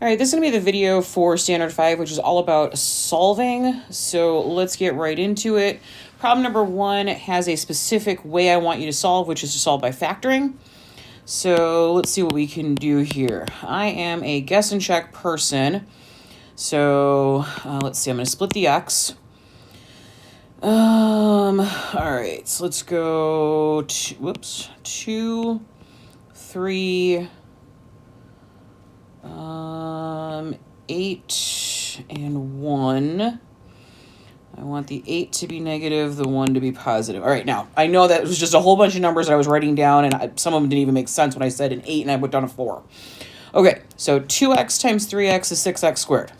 All right, this is going to be the video for Standard 5, which is all about solving. So let's get right into it. Problem number 1 has a specific way I want you to solve, which is to solve by factoring. So let's see what we can do here. I am a guess and check person. So let's see, I'm going to split the x. All right, so let's go, 2, 3, 8, and 1. I want the 8 to be negative, the 1 to be positive. All right, now, I know that it was just a whole bunch of numbers that I was writing down, and some of them didn't even make sense when I said an 8 and I put down a 4. Okay, so 2x times 3x is 6x squared.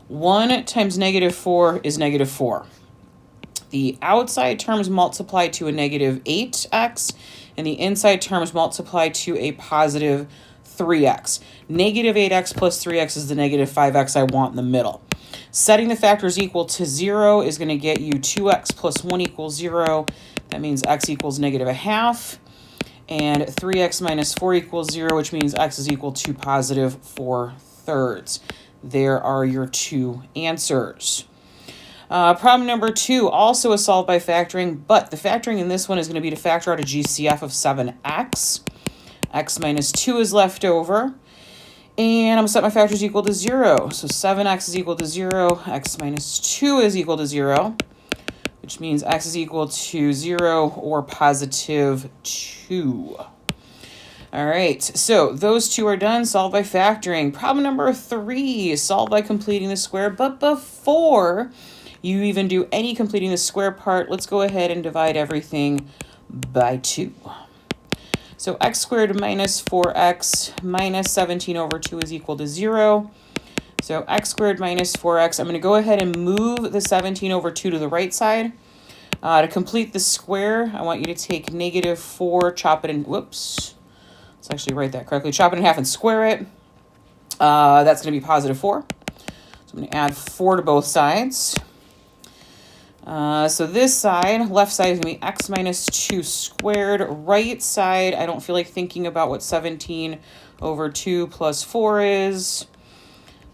1 times negative 4 is negative 4. The outside terms multiply to a negative 8x, and the inside terms multiply to a positive 3x. Negative 8x plus 3x is the negative 5x I want in the middle. Setting the factors equal to 0 is going to get you 2x plus 1 equals 0. That means x equals negative a half. And 3x minus 4 equals 0, which means x is equal to positive 4/3. There are your two answers. Problem number 2 also is solved by factoring, but the factoring in this one is going to be to factor out a GCF of 7x. X minus 2 is left over. And I'm going to set my factors equal to 0. So 7x is equal to 0. X minus 2 is equal to 0, which means x is equal to 0 or positive 2. All right, so those two are done, solved by factoring. Problem number 3 is solved by completing the square. But before you even do any completing the square part, let's go ahead and divide everything by 2. So x squared minus 4x minus 17 over 2 is equal to 0. So x squared minus 4x, I'm going to go ahead and move the 17 over 2 to the right side. To complete the square, I want you to take negative 4, chop it in, whoops, let's actually write that correctly. Chop it in half and square it. That's going to be positive 4. So I'm going to add 4 to both sides. So this side, left side, is going to be x minus 2 squared. Right side, I don't feel like thinking about what 17 over 2 plus 4 is.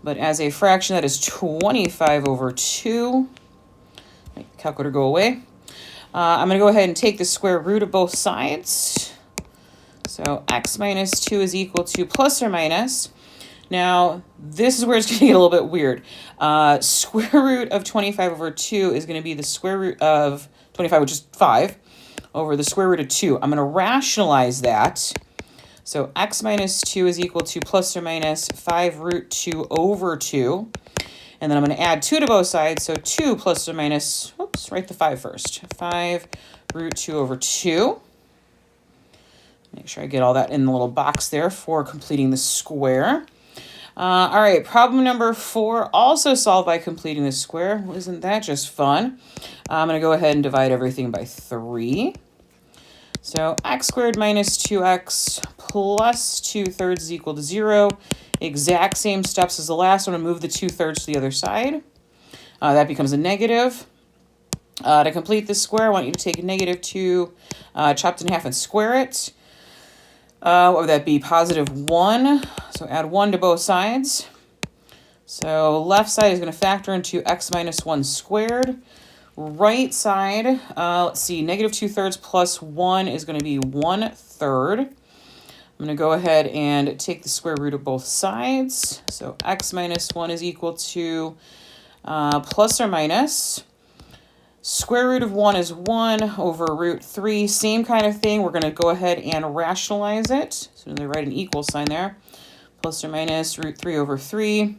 But as a fraction, that is 25 over 2. Make the calculator go away. I'm going to go ahead and take the square root of both sides. So x minus 2 is equal to plus or minus. Now, this is where it's going to get a little bit weird. Square root of 25 over 2 is going to be the square root of 25, which is 5, over the square root of 2. I'm going to rationalize that. So x minus 2 is equal to plus or minus 5 root 2 over 2. And then I'm going to add 2 to both sides. So 2 plus or minus, oops, write the 5 first. 5 root 2 over 2. Make sure I get all that in the little box there for completing the square. All right, problem number 4, also solved by completing the square. Well, isn't that just fun? I'm going to go ahead and divide everything by 3. So x squared minus 2x plus 2/3 is equal to 0. Exact same steps as the last one. Move the 2/3 to the other side. That becomes a negative. To complete the square, I want you to take a negative 2, chopped in half and square it. What would that be? Positive 1. So add 1 to both sides. So left side is going to factor into x minus 1 squared. Right side, let's see, negative 2/3 plus 1 is going to be 1/3. I'm going to go ahead and take the square root of both sides. So x minus 1 is equal to plus or minus. Square root of 1 is 1 over root 3. Same kind of thing. We're going to go ahead and rationalize it. So they write an equal sign there. Plus or minus root 3 over 3.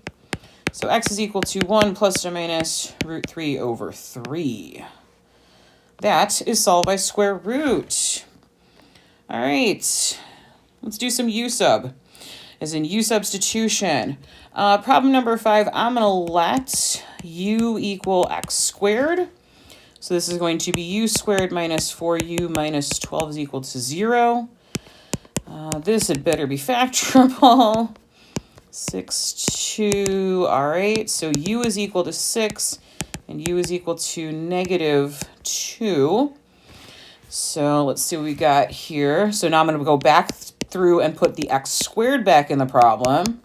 So x is equal to 1 plus or minus root 3 over 3. That is solved by square root. All right. Let's do some u sub, as in u substitution. Problem number 5, I'm going to let u equal x squared. So this is going to be u squared minus 4u minus 12 is equal to 0. This had better be factorable. 6, 2, all right. So u is equal to 6, and u is equal to negative 2. So let's see what we got here. So now I'm going to go back through and put the x squared back in the problem.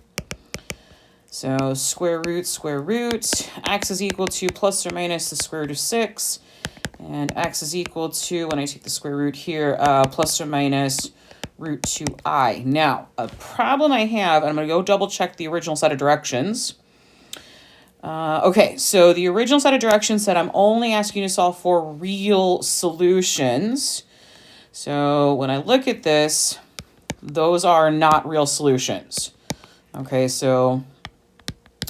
So square root, x is equal to plus or minus the square root of 6, and x is equal to, when I take the square root here, plus or minus root 2i. Now, a problem I have, and I'm going to go double check the original set of directions. Okay, so the original set of directions said I'm only asking you to solve for real solutions. So when I look at this, those are not real solutions. Okay, so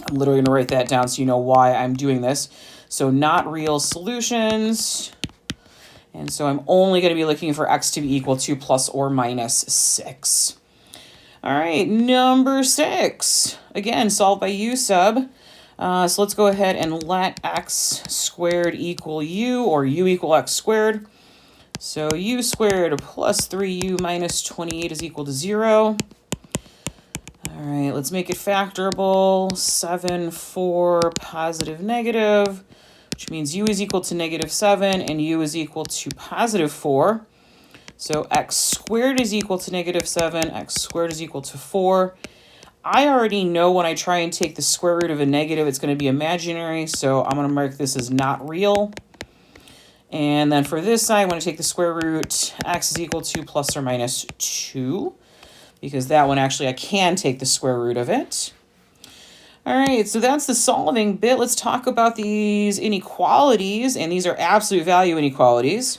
I'm literally going to write that down so you know why I'm doing this. So not real solutions. And so I'm only going to be looking for x to be equal to plus or minus 6. All right, number 6. Again, solve by u sub. So let's go ahead and let x squared equal u, or u equal x squared. So u squared plus 3u minus 28 is equal to 0. All right, let's make it factorable. 7, 4, positive, negative, which means u is equal to negative 7 and u is equal to positive 4. So x squared is equal to negative 7, x squared is equal to 4. I already know when I try and take the square root of a negative, it's going to be imaginary, so I'm going to mark this as not real. And then for this side, when I take the square root, x is equal to plus or minus 2. Because that one actually I can take the square root of it. All right, so that's the solving bit. Let's talk about these inequalities, and these are absolute value inequalities.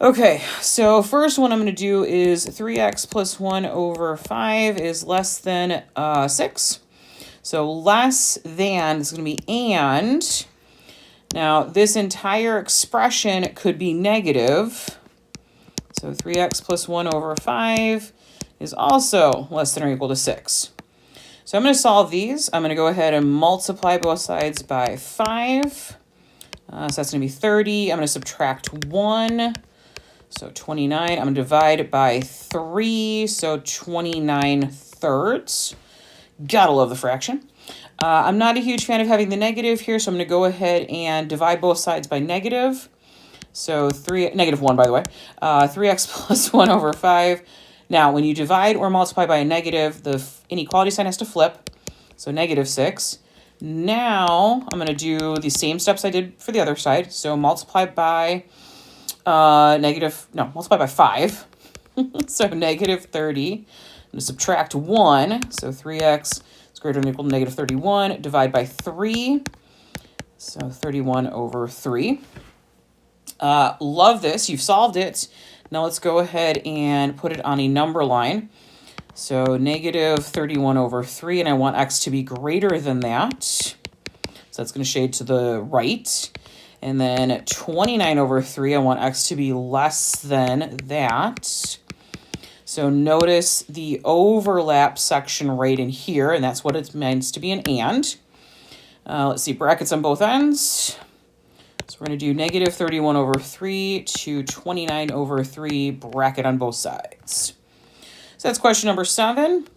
Okay, so first one I'm going to do is 3x plus 1 over 5 is less than 6. So less than is going to be and. Now, this entire expression could be negative. So 3x plus 1 over 5 is also less than or equal to 6. So I'm going to solve these. I'm going to go ahead and multiply both sides by 5. So that's going to be 30. I'm going to subtract 1. So 29. I'm going to divide by 3. So 29 thirds. Gotta love the fraction. I'm not a huge fan of having the negative here, so I'm going to go ahead and divide both sides by negative. So negative 1, by the way. 3x plus 1 over 5. Now, when you divide or multiply by a negative, the inequality sign has to flip. So negative 6. Now, I'm going to do the same steps I did for the other side. So multiply by multiply by 5. So negative 30. I'm going to subtract 1. So 3x is greater than or equal to negative 31. Divide by 3. So 31 over 3. Love this. You've solved it. Now let's go ahead and put it on a number line. So negative 31 over 3, and I want x to be greater than that. So that's going to shade to the right. And then 29 over 3, I want x to be less than that. So notice the overlap section right in here, and that's what it means to be an and. Let's see, brackets on both ends. So we're going to do negative 31 over 3 to 29 over 3, bracket on both sides. So that's question number 7.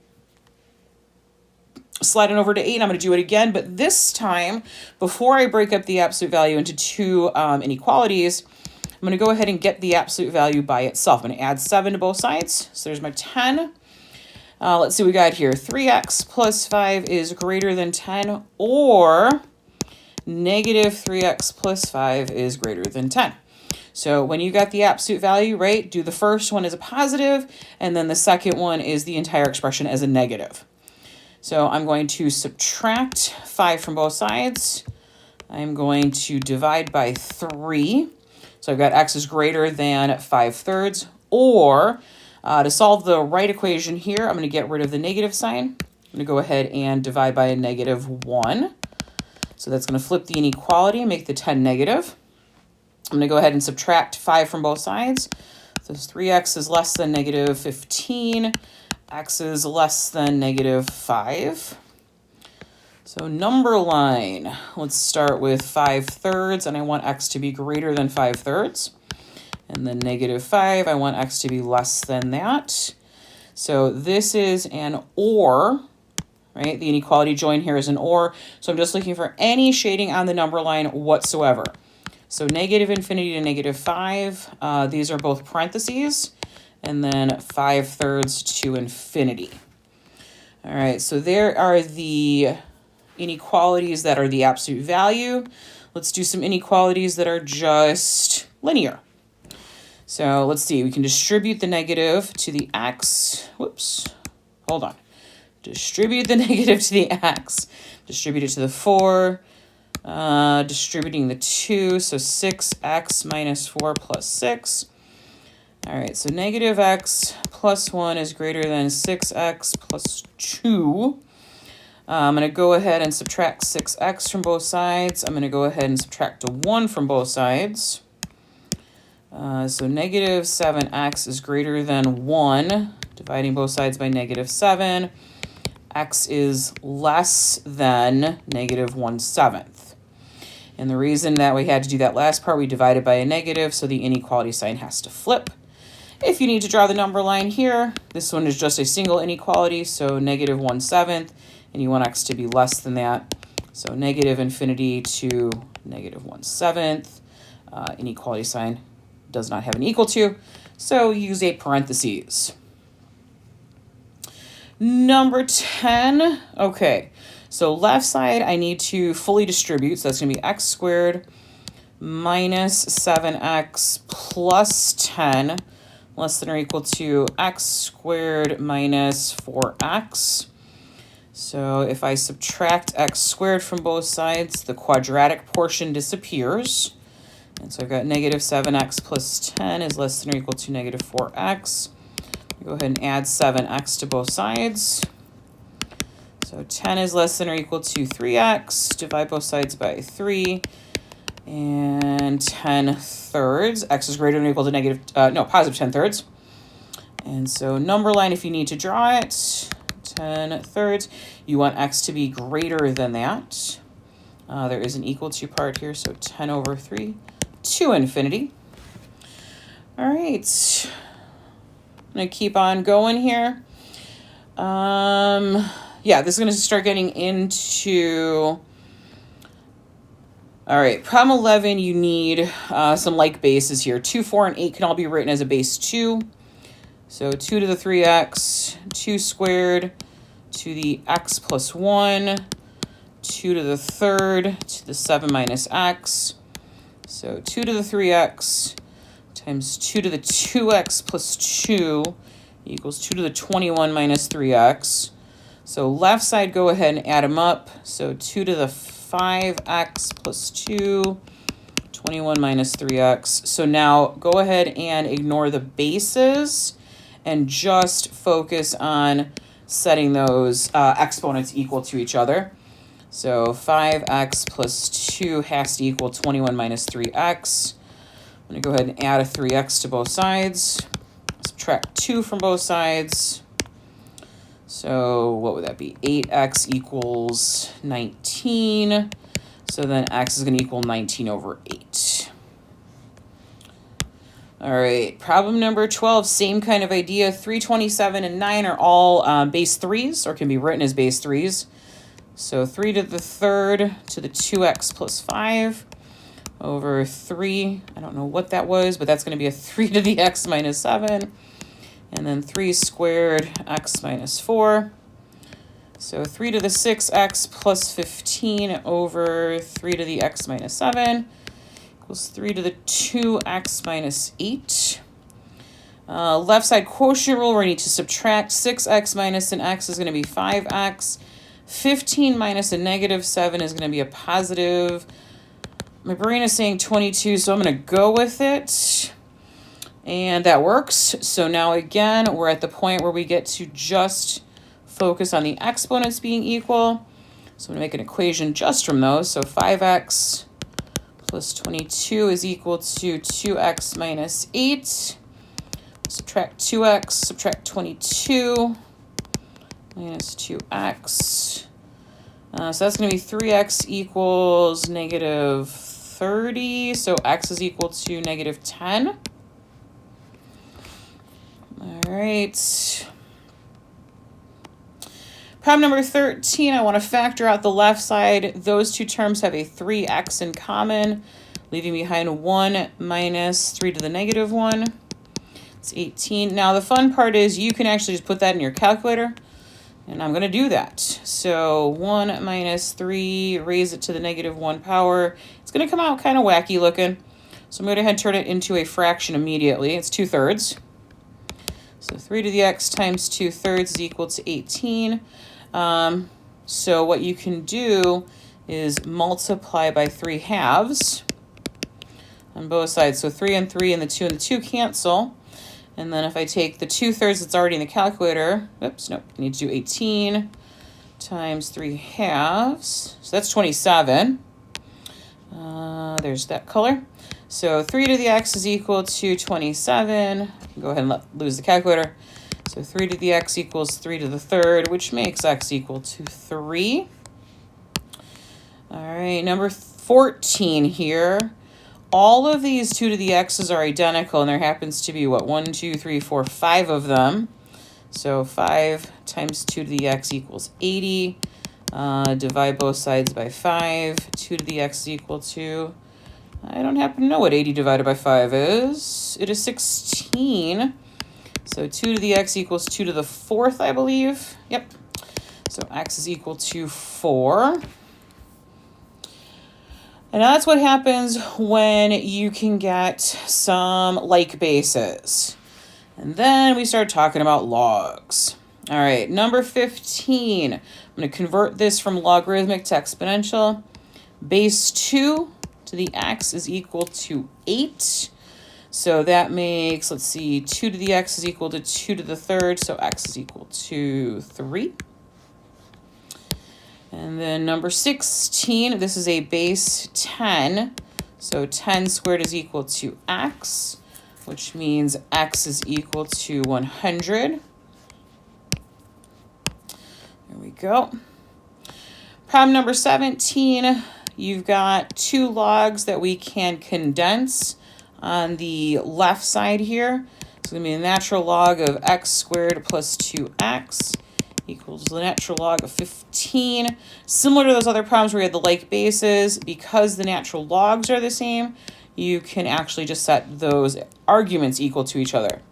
Sliding over to 8, and I'm going to do it again, but this time, before I break up the absolute value into two inequalities, I'm going to go ahead and get the absolute value by itself. I'm going to add 7 to both sides. So there's my 10. Let's see what we got here. 3x plus 5 is greater than 10, or negative 3x plus 5 is greater than 10. So when you got the absolute value, right, do the first one as a positive, and then the second one is the entire expression as a negative. So I'm going to subtract 5 from both sides. I'm going to divide by 3. So I've got x is greater than 5 thirds, or to solve the right equation here, I'm going to get rid of the negative sign. I'm going to go ahead and divide by a negative 1. So that's going to flip the inequality, make the 10 negative. I'm going to go ahead and subtract 5 from both sides. So 3x is less than negative 15. X is less than negative 5. So number line, let's start with 5 thirds, and I want x to be greater than 5 thirds. And then negative 5, I want x to be less than that. So this is an or. Right? The inequality join here is an or. So I'm just looking for any shading on the number line whatsoever. So negative infinity to negative 5. These are both parentheses. And then 5 thirds to infinity. All right, so there are the inequalities that are the absolute value. Let's do some inequalities that are just linear. So let's see, we can distribute the negative to the x. Whoops, hold on. Distribute the negative to the x. Distribute it to the 4. Distributing the 2, so 6x minus 4 plus 6. All right, so negative x plus 1 is greater than 6x plus 2. I'm going to go ahead and subtract 6x from both sides. I'm going to go ahead and subtract a 1 from both sides. So negative 7x is greater than 1. Dividing both sides by negative 7. X is less than negative 1/7. And the reason that we had to do that last part, we divided by a negative, so the inequality sign has to flip. If you need to draw the number line here, this one is just a single inequality, so negative 1/7, and you want x to be less than that. So negative infinity to negative 1/7. Inequality sign does not have an equal to, so use a parentheses. Number 10, okay, so left side I need to fully distribute, so that's going to be x squared minus 7x plus 10 less than or equal to x squared minus 4x. So if I subtract x squared from both sides, the quadratic portion disappears. And so I've got negative 7x plus 10 is less than or equal to negative 4x. Go ahead and add 7x to both sides. So 10 is less than or equal to 3x. Divide both sides by 3. And 10 thirds. X is greater than or equal to positive 10 thirds. And so number line, if you need to draw it, 10 thirds. You want x to be greater than that. There is an equal to part here, so 10 over 3 to infinity. All right. I'm going to keep on going here. Yeah, this is going to start getting into... All right, problem 11, you need some like bases here. 2, 4, and 8 can all be written as a base 2. So 2 to the 3x, 2 squared to the x plus 1, 2 to the third to the 7 minus x. So 2 to the 3x times 2 to the 2x plus 2 equals 2 to the 21 minus 3x. So left side, go ahead and add them up. So 2 to the 5x plus 2, 21 minus 3x. So now go ahead and ignore the bases and just focus on setting those exponents equal to each other. So 5x plus 2 has to equal 21 minus 3x. I'm going to go ahead and add a 3x to both sides. Subtract 2 from both sides. So what would that be? 8x equals 19. So then x is going to equal 19 over 8. All right, problem number 12, same kind of idea. 3, 27, and 9 are all base 3s, or can be written as base 3s. So 3 to the third to the 2x plus 5 over 3. I don't know what that was, but that's going to be a 3 to the x minus 7. And then 3 squared x minus 4. So 3 to the 6x plus 15 over 3 to the x minus 7 equals 3 to the 2x minus 8. Left side quotient rule, we need to subtract 6x minus an x is going to be 5x. 15 minus a negative 7 is going to be a positive. My brain is saying 22, so I'm going to go with it. And that works. So now again, we're at the point where we get to just focus on the exponents being equal. So I'm going to make an equation just from those. So 5x plus 22 is equal to 2x minus 8. Subtract 2x, subtract 22, minus 2x. So that's going to be 3x equals negative 30. So x is equal to negative 10. All right. Problem number 13, I want to factor out the left side. Those two terms have a 3x in common, leaving behind 1 minus 3 to the negative 1. It's 18. Now the fun part is you can actually just put that in your calculator. And I'm going to do that. So 1 minus 3, raise it to the -1 power. It's going to come out kind of wacky looking. So I'm going to go ahead and turn it into a fraction immediately. It's 2/3. So 3 to the x times 2/3 is equal to 18. So what you can do is multiply by 3/2 on both sides. So 3 and 3 and the 2 and the 2 cancel. And then if I take the 2/3 that's already in the calculator, oops, nope, I need to do 18 times 3/2. So that's 27. There's that color. So 3 to the x is equal to 27. Go ahead and lose the calculator. So 3 to the x equals 3 to the 3rd, which makes x equal to 3. All right, number 14 here. All of these 2 to the x's are identical, and there happens to be, what, 1, 2, 3, 4, 5 of them. So 5 times 2 to the x equals 80. Divide both sides by 5. 2 to the x is equal to, I don't happen to know what 80 divided by 5 is. It is 16. So 2 to the x equals 2 to the 4th, I believe. Yep. So x is equal to 4. And that's what happens when you can get some like bases. And then we start talking about logs. All right, number 15. I'm going to convert this from logarithmic to exponential. Base 2 to the x is equal to 8. So that makes, let's see, 2 to the x is equal to 2 to the 3rd. So x is equal to 3. And then number 16, this is a base 10. So 10 squared is equal to x, which means x is equal to 100. There we go. Problem number 17, you've got 2 logs that we can condense on the left side here. It's going to be the natural log of x squared plus 2x equals the natural log of 15. Similar to those other problems where we had the like bases, because the natural logs are the same, you can actually just set those arguments equal to each other.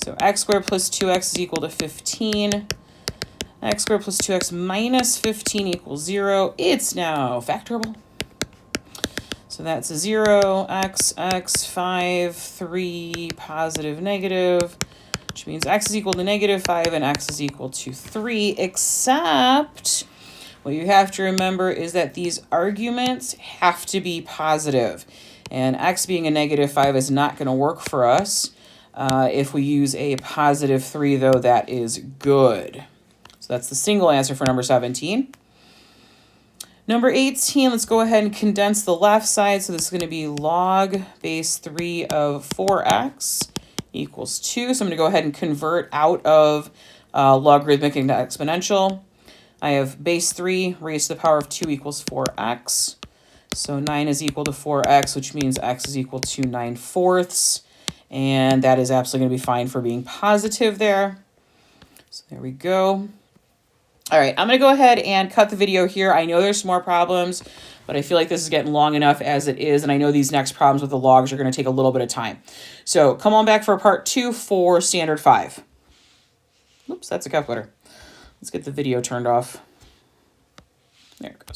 So x squared plus 2x is equal to 15. X squared plus 2x minus 15 equals 0. It's now factorable. So that's 0, x, 5, 3, positive, negative, which means x is equal to -5 and x is equal to 3, except what you have to remember is that these arguments have to be positive. And x being a -5 is not going to work for us. If we use a positive 3, though, that is good. So that's the single answer for number 17. Number 18, let's go ahead and condense the left side. So this is going to be log base 3 of 4x equals 2. So I'm going to go ahead and convert out of logarithmic into exponential. I have base 3 raised to the power of 2 equals 4x. So 9 is equal to 4x, which means x is equal to 9/4. And that is absolutely going to be fine for being positive there. So there we go. All right, I'm going to go ahead and cut the video here. I know there's some more problems, but I feel like this is getting long enough as it is, and I know these next problems with the logs are going to take a little bit of time. So come on back for part 2 for standard 5. Oops, that's a calculator. Let's get the video turned off. There it goes.